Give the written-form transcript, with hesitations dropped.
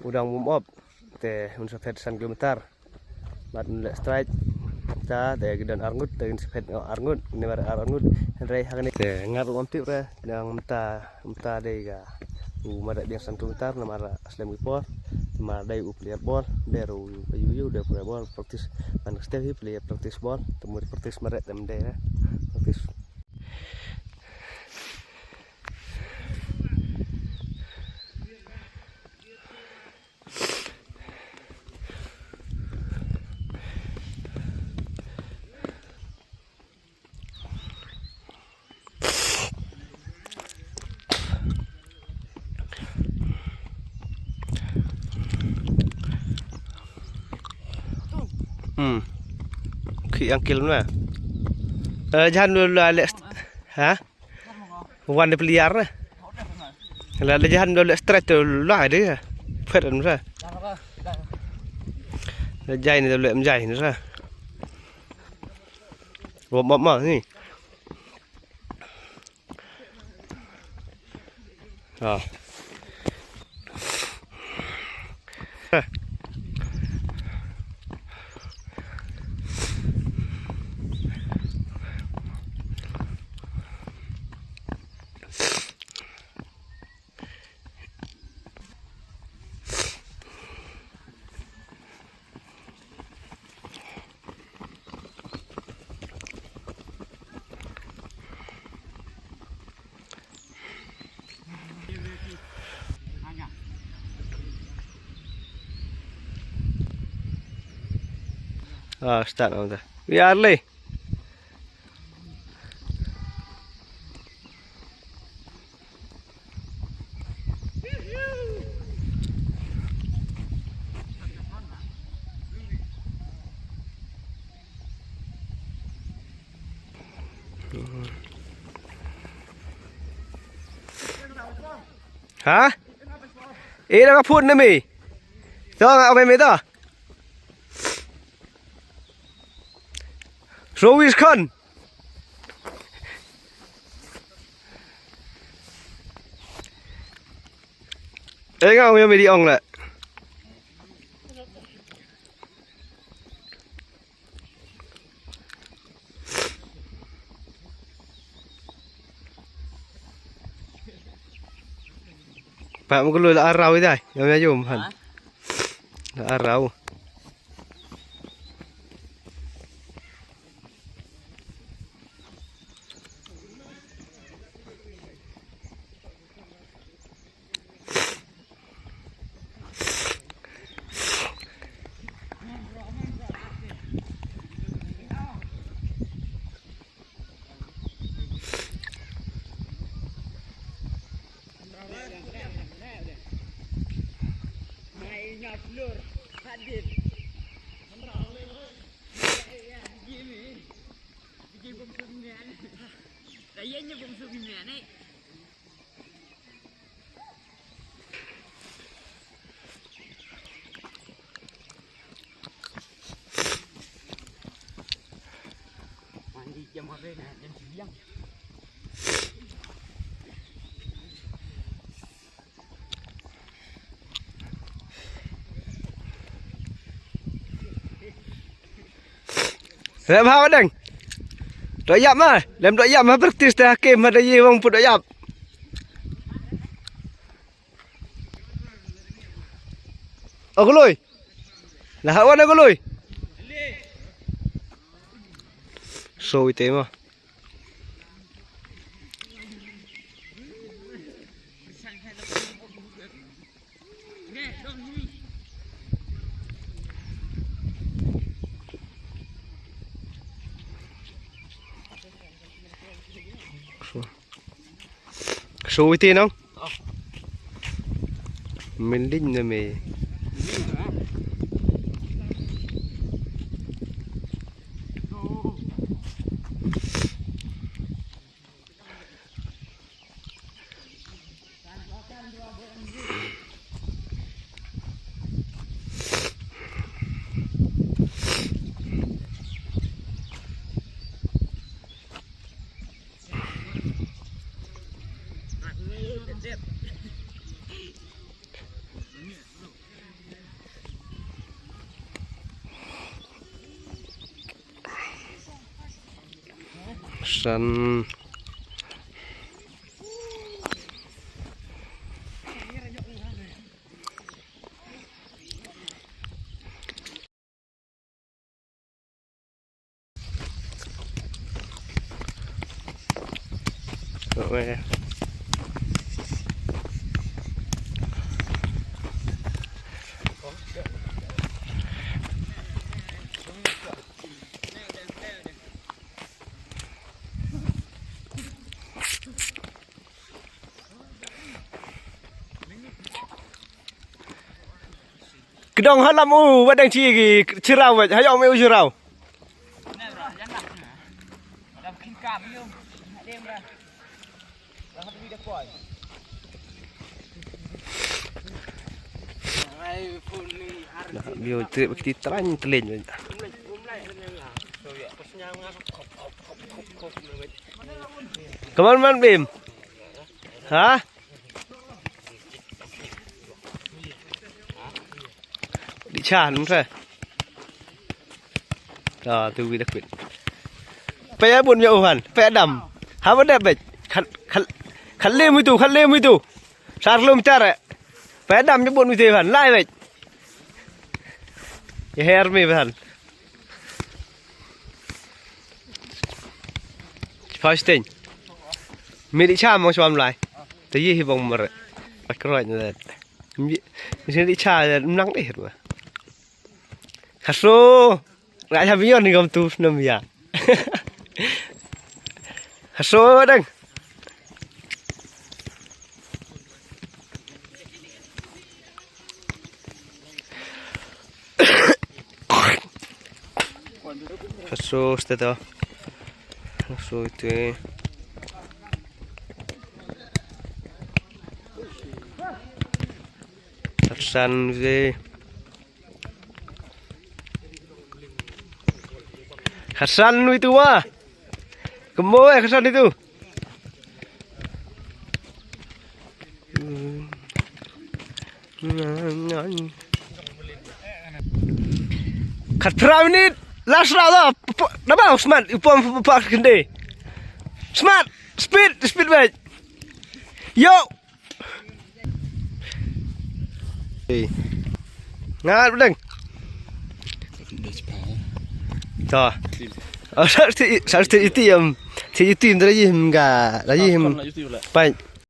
udang warm up te unsur san kilometer mat nilai strike ta te gidan arngut te insipet arngut ni mar arngut henry hagani te ngar umtip re yang mta dei ga mada dia san kilometer namara aslem gipor ma dai player ball deru yu de player ball praktis man step player praktis ball temu praktis mare tem de praktis khi ăn kilo nữa jangan dulu ada ha bukan di peliar lah jangan dulu stretch dulu lah dia phải rồi ra dây này dulu em dây nữa ra gồm bấm mà gì à start on the biarlah hả ý nó có phun nữa mì cho ngạo về mấy đó Rowi's con đấy ngạo về đi ông lại Pak mau keluar arau itu, yang aja han. Arau. Lur, hadir. Bikin bungsu ginian. Kayaknya bungsu ginian nih. Mandi jam apa nih? Jam 9. Làm hao đừng đội dặm à làm đội dặm mà praktis dah hakim ada ye wong pun đội dặm oh kelui lah awan ada kelui so itu mah Suy tiền không? Mình đinh rồi mày. Tersan Oke. Kedong halamu wadang cigi cerau waj hayo meu cerau. Nè rồi, dán đặt nè. Làm kinh cảm yêu. Hãy đem ra. Làm hết video coi. Ai phun ni Nah, bio trip kita terang telin waj. Kaman man Bim? Hah? Đi cha đúng rồi. Rồi tôi vi đặc biệt. Pe buồn nhậu hoàn, pe đầm. Hả vấn đề bịch. Khăn lên với tu. Sát lùm cha rồi. Pe đầm cho buồn với thế hoàn, lại bịch. Cái hair mi hoàn. First thing. Mi đi cha mau xóm lại. Tới gì hi bông mà rồi. Bắt rồi như thế. Mi đi cha là nắng đấy hết mà. Haso, nggak habisnya nih kamu tuh namanya. Haso deng. Haso itu, haso itu. Tersan sih. Hasan itu wah. Kemoy Hasan itu. Kat perahu ini last round apa? Smart, upam pak gede. Smart, speed baik. Yo. Ngat bedeng. Tuh. Sarti itu yang si itu yang lagi enggak lagi. Baik.